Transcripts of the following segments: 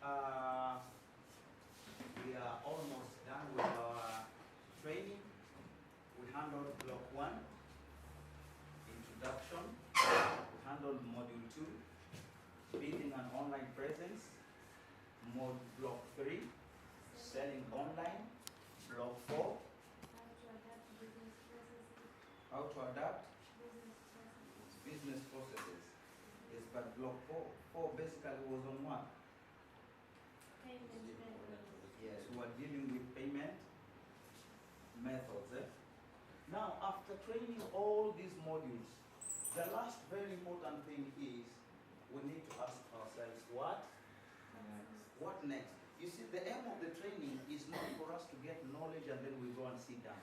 Uh, we are almost done with our training. We handled block 1, introduction. We handled module 2, building an online presence. Block 3, selling online. Block 4, how to adapt business processes. Yes, but block 4 basically was on what? Yes, we are dealing with payment methods. Now, after training all these modules, the last very important thing is we need to ask ourselves, what next? You see, the aim of the training is not for us to get knowledge and then we go and sit down.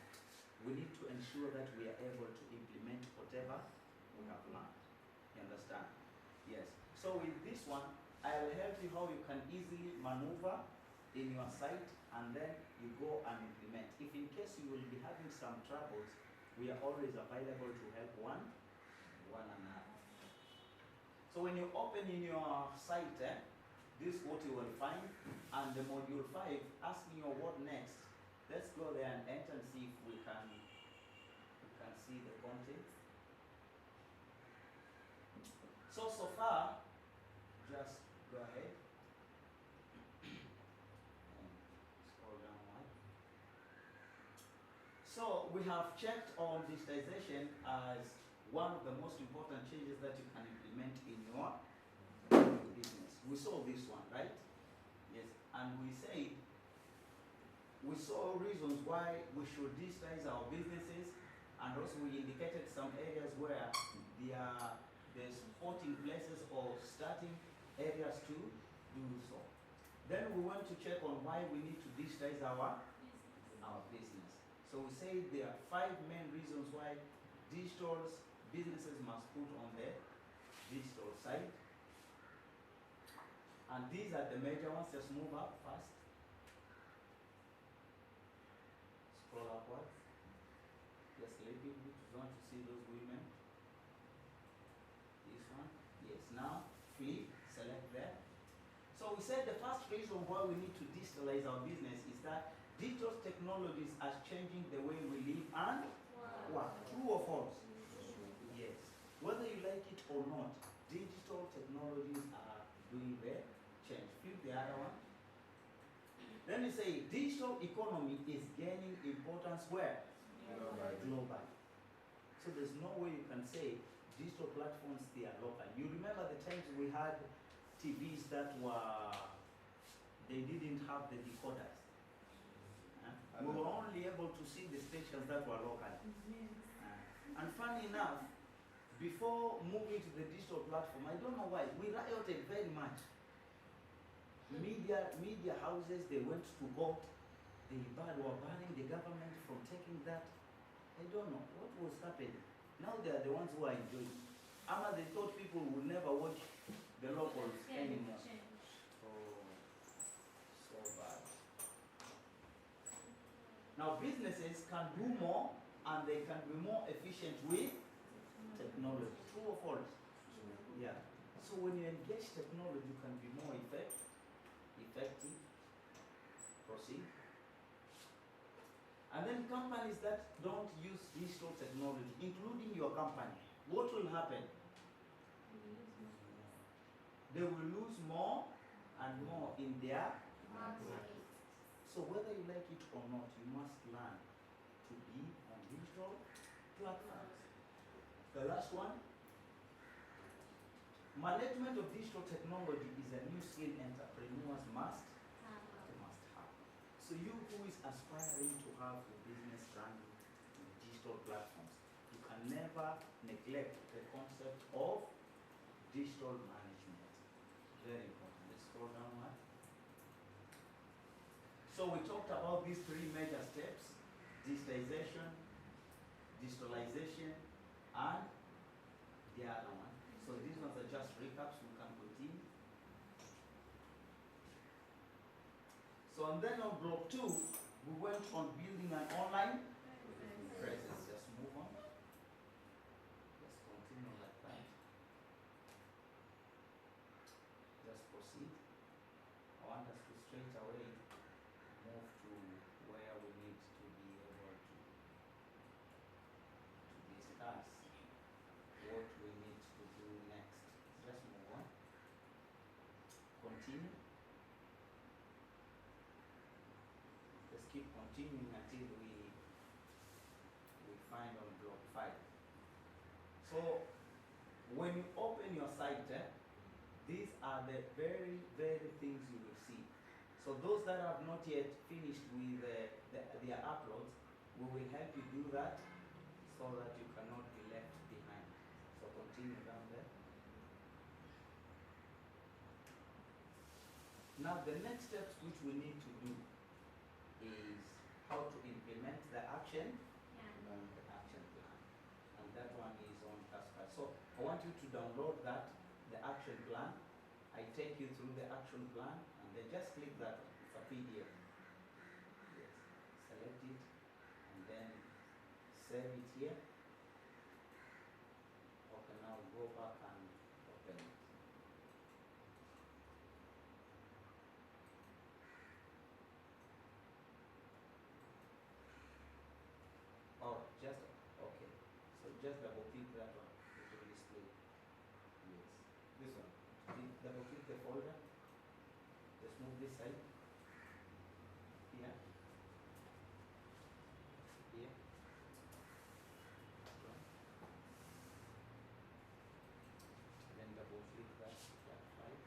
We need to ensure that we are able to implement whatever we have learned. You understand? Yes. So with this one, I'll help you how you can easily maneuver in your site and then you go and implement. If in case you will be having some troubles, we are always available to help one another. So when you open in your site, this is what you will find, and the module 5 asking you what next. Let's go there and enter and see if we can see the content. So far, just go ahead and scroll down one. So we have checked on digitization as one of the most important changes that you can implement in your business. We saw this one, right? Yes, and we saw reasons why we should digitize our businesses, and also we indicated some areas where there's supporting places or starting areas to do so. Then we want to check on why we need to digitize our business. So we say there are 5 main reasons why businesses must put on their digital site. And these are the major ones. Just move up fast. Scroll upwards. Just a little bit. You want to see those women. This one. Yes. Now, flip. Select there. So we said the first reason why we need to digitalize our business is that digital technologies are changing the way we live and work. True or false? Yes. Whether you like it or not, digital technologies are doing their change. Flip the other one. Then you say digital economy is gaining importance where? Global. So there's no way you can say digital platforms, they are local. You remember the times we had TVs that they didn't have the decoders. We were only able to see the stations that were local. And funny enough, before moving to the digital platform, I don't know why, we rioted very much. Media houses, they went to court, they were barring the government from taking that. I don't know what was happening. Now they are the ones who are enjoying. They thought people would never watch the locals anymore. Oh, so bad. Now businesses can do more and they can be more efficient with technology. True or false? Yeah. So when you engage technology, you can be more effective. Proceed. And then companies that don't use digital technology, including your company, what will happen? They will lose more and more in their market. So whether you like it or not, you must learn to be on digital platforms. The last one, management of digital technology is a new skill entrepreneurs must have. So you who is aspiring to have a business running in digital platforms, you can never neglect the concept of digital management. Very important. Let's scroll down one. So we talked about these 3 major steps: digitization, digitalization, and the other one. So these ones are just recaps. We can continue. So and then on block 2, we went on building an online presence. Just move on. Let's continue like that. Just proceed. 1. straight away move to where we need to be able to discuss what we need to do next. Just move on. Continue. Just keep continuing until we find on block 5. So when you open your site, these are the very, very things you will see. So those that have not yet finished with their uploads, we will help you do that so that you cannot be left behind. So continue down there. Now the next steps which we need to do is how to implement the action and the action plan. And that one is on Cascade. So I want you to download that, the action plan. I take you through the action plan and then just click that one. It's a PDF. Yes. Select it and then save it here. Okay, now go back and open it. Oh, just okay. So just double click that one. It will display. Yes. This one. Double click the folder. Just move this side. Here. Here. Okay. Then double click that file.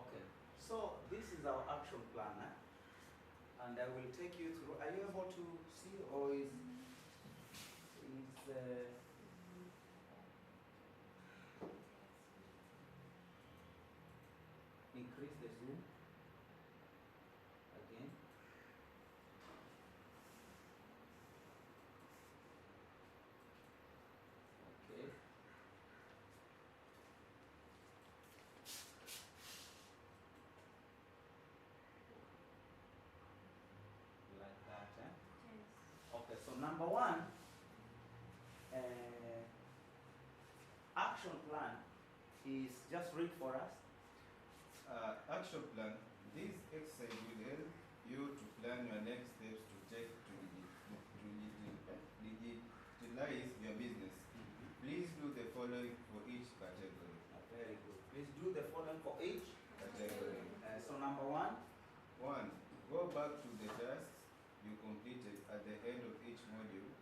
Okay. So this is our action plan, and I will take you through. Are you able to see, or is increase the zoom again? Okay. Like that, eh? Yes. Okay, so number 1, action plan is, just read for us. Action plan. This exercise will help you to plan your next steps to take to digitalize your business. Please do the following for each category. Very good. Please do the following for each. Category. So number 1. 1. Go back to the tasks you completed at the end of each module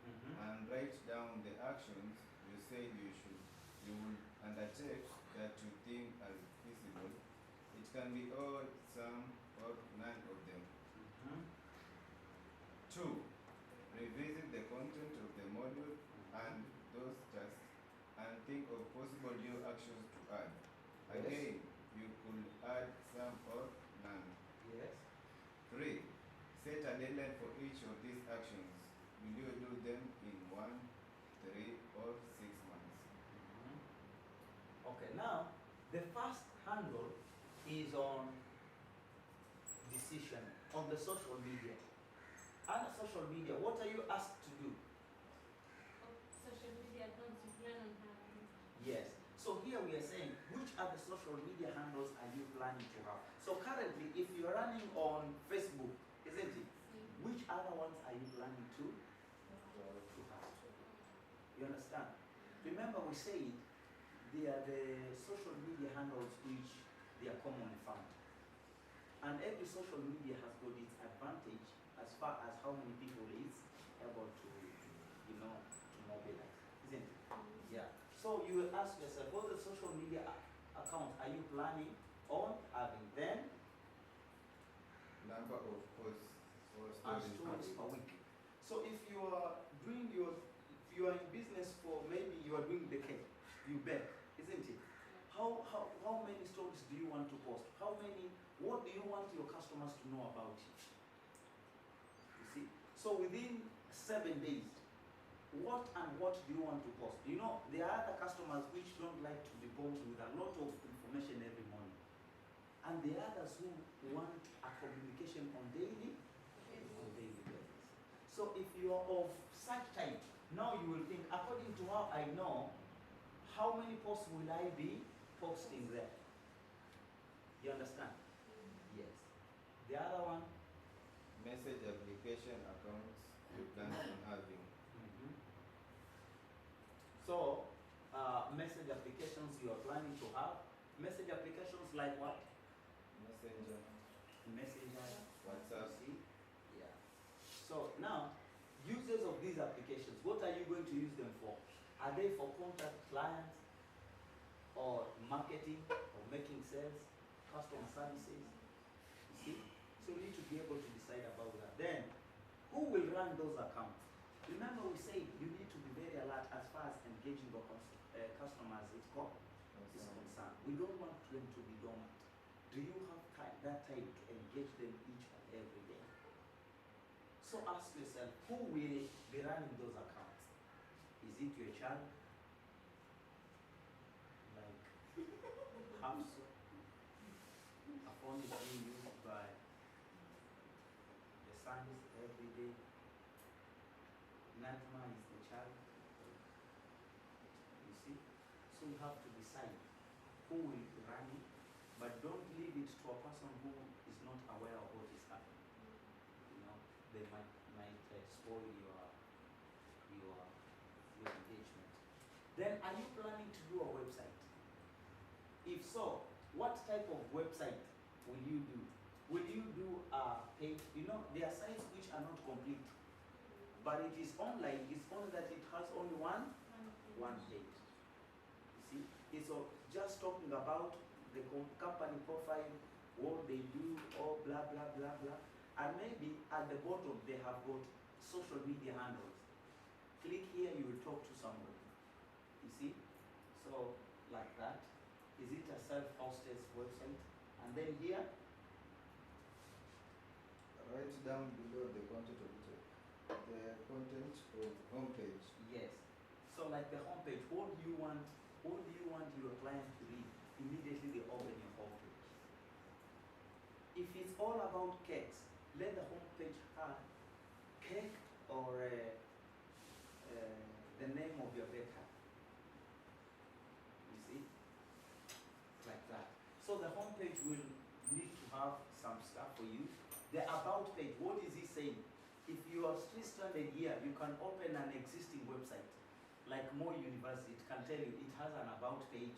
and write down the actions you say you will undertake that you think are feasible. It can be all, some, or none of them. 2. Revisit the content of the module and those tasks and think of possible new actions to add. Yes. Again, you could add some or none. Yes. 3. Set a deadline for each of these actions. Will you do them in 1, 3, or 6 months? Okay, now the first handle is on decision on the social media. Under social media, what are you asked to do? Social media accounts you plan on having. Yes. So here we are saying, which are the social media handles are you planning to have? So currently, if you're running on Facebook, isn't it? Which other ones are you planning to have? You understand? Remember we said they are the social media handles which they are commonly found. And every social media has got its advantage as far as how many people it's able to, to mobilize, isn't it? Yeah. So you will ask yourself, what the social media accounts are you planning on having? Then Number of posts or and stories stories per week. So if you are doing if you are in business for, maybe you are doing the cake, you bake, isn't it? How many stories do you want to post? What do you want your customers to know about you? You see? So within 7 days, what do you want to post? You know, there are other customers which don't like to be bombed with a lot of information every morning. And the others who want a communication on daily basis. So if you are of such type, now you will think, according to how I know, how many posts will I be posting there. You understand? Yes. The other one? Message application accounts you plan on having. Mhm. So, message applications you are planning to have. Message applications like what? Messenger, Messenger, WhatsApp. you see? Yeah. So now, users of these applications, what are you going to use them for? Are they for contact clients, or marketing, or making sales, customer services? You see? So we need to be able to decide about that. Then, who will run those accounts? Remember we said you need to be very alert as far as engaging the customers is concerned. We don't want them to be dormant. Do you have that time to engage them each and every day? So ask yourself, who will be running those accounts? Is it your child? Like Hafsa? A phone is being used by the sons every day. Najma is the child. You see? So you have to decide who will be running, but don't leave it to a person who is not aware of what is happening. You know, they might spoil your engagement. Then, are you planning to do a website? If so, what type of website will you do? Will you do a page? You know, there are sites which are not complete, but it is online. It's only that it has only one page. You see, it's just talking about the company profile, what they do, or blah blah blah blah, and maybe at the bottom they have got social media handles. Click here, you will talk to somebody. You see, so like that. Is it a self-hosted website? And then here, Write down below the content of homepage. yes. So like the homepage, what do you want your client to read? Immediately they open your homepage. If it's all about cakes, let the homepage have cake or the name of your baker. You see? Like that. So the homepage will need to have some stuff for you. The about page, what is it saying? If you are still stranded here, you can open an existing website, like Moi University. It can tell you it has an about page,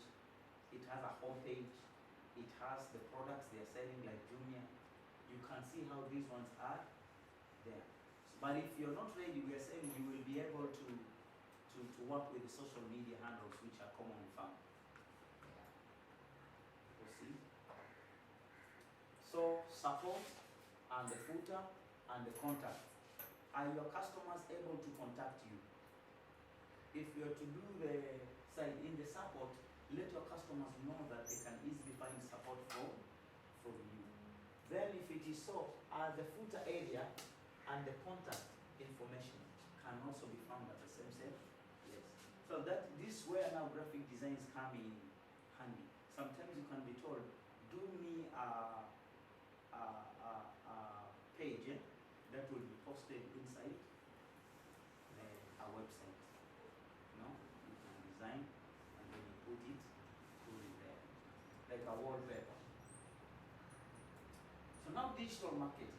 it has a homepage, it has the products they are selling like Jumia. You can see how these ones are there. But if you're not ready, we are saying you will be able to work with the social media handles which are commonly found. You see? So support and the footer and the contact. Are your customers able to contact you? If you are to do the side in the support, let your customers know that they can easily find support from you. Then if it is so, the footer area and the contact information can also be found at the same set. Yes. So that this is where now graphic designs come in handy. Sometimes you can be told, do me a page that will be posted inside a website. You know, you can design and then you put it there, like a wallpaper. So now digital marketing,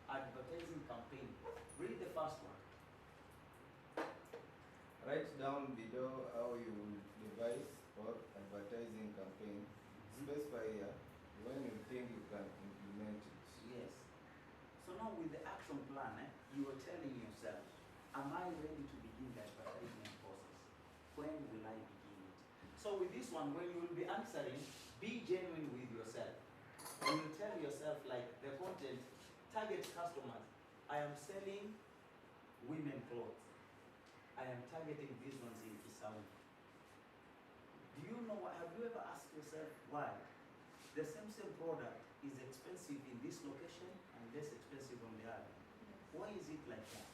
advertising campaign. Read the first one. Write down below how you will devise or advertising campaign. Specify here when you think you can implement it. Yes. So now with the action plan, you are telling yourself, am I ready to begin the advertisement process? When will I begin it? So with this one, when you will be answering, be genuine with yourself. You will tell yourself like the content, target customers. I am selling women clothes. I am targeting these ones in Kisauni. Do you know what, have you ever asked yourself why the same product is expensive in this location and less expensive on the other? Why is it like that?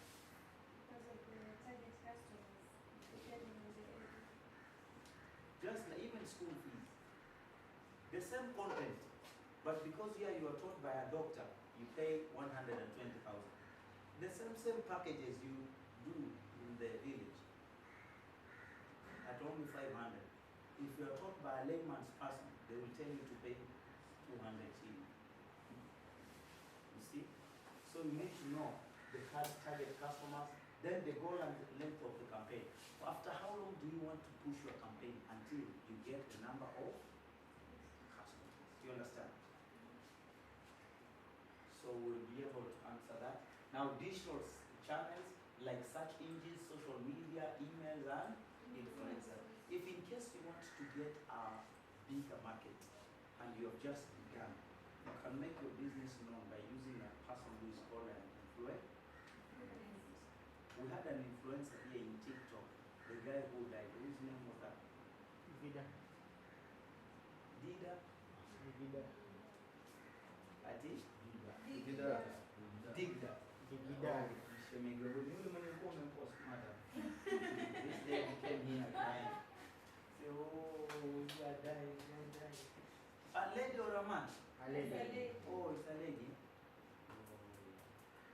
Because of the target customers, depending on the area. Just like even school fees. The same content, but because here you are taught by a doctor, you pay 120,000. The same packages you do in the village at only 500. If you are taught by a layman's person, they will tell you to pay 200 shillings. You see? So you need to know the target customers, then the goal and the length of the campaign. After how long do you want to push your campaign until you get the number of customers? Do you understand? So we'll be able to answer that. Now digital channels like search engines, social media, emails and influencers. If in case you want to get a bigger market and you have just begun, you can make your business known by using a person who is called an influencer. We had an influencer here in TikTok, the guy who died. Whose name was that? Vida. Dida? Vida. Ati? Digida. Digda. Vida. This day he came here crying. Say, oh, you are dying, you are dying. A lady or a man? A lady. Oh, it's a lady.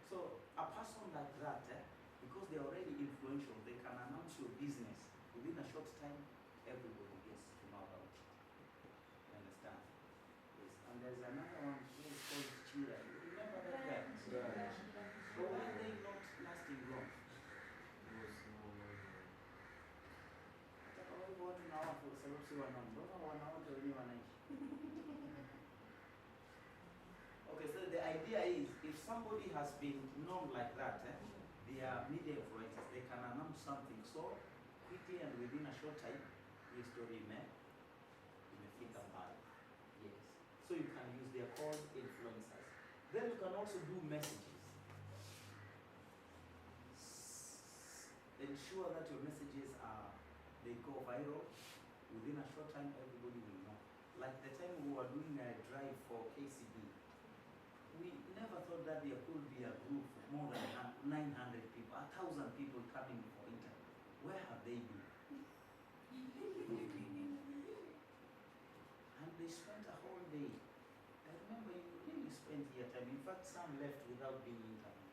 So a person like that, because they're already influential, they can announce your business within a short time. Everybody gets to know about it. You understand? Yes. And there's another one who is called Chira. You remember that guy? Right. But why are they not lasting long? Nataka wewe watu na watu kwa sababu si wanaume. Mbona wanawake wenyewe wanaishi? Okay, so the idea is if somebody has been known like that, they are media influencers, they can announce something so quickly and within a short time, your story may imefika mbali. Yes. So you can use their called influencers. Then you can also do messages. Ensure that your messages are, they go viral. Within a short time, everybody will know. Like the time we were doing a drive for KCB, we never thought that there could be a group of more than 900 people, 1,000 people coming for interview. Where have they been? And they spent a whole day. I remember you really spent your time. In fact, some left without being interviewed.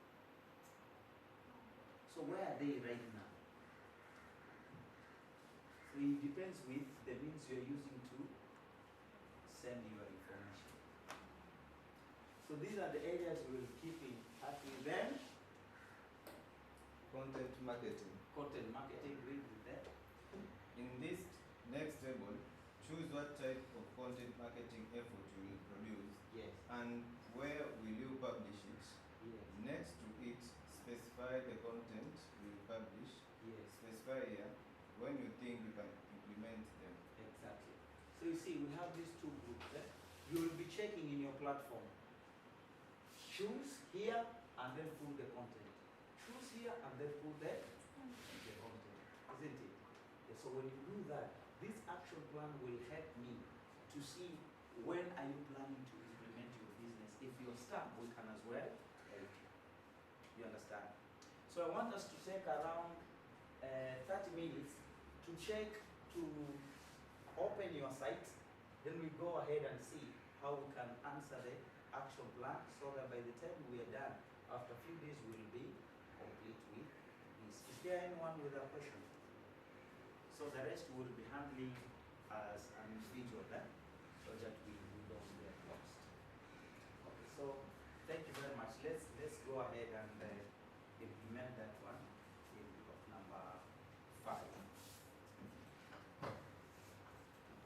So where are they right now? So it depends with the means you're using to send your information. So these are the areas we will keep in touch with them. Content marketing. Content marketing, read with that. In this next table, choose what type of content marketing effort you will produce Yes. and where will you publish it. Yes. Next to it, specify the content you will publish. Yes. Specify here when you think you can implement them. Exactly. So you see, we have these two groups. You will be checking in your platform. Choose here and then pull the content. Choose here and then pull the content. Isn't it? Yeah, so when you do that, this action plan will help me to see when are you planning to implement your business. If you're stuck, we can as well help you. You understand? So I want us to take around 30 minutes to check, to open your site. Then we go ahead and see how we can answer the action plan so that by the time we are done, after a few days, we will be complete with this. Is there anyone with a question? So the rest will be handling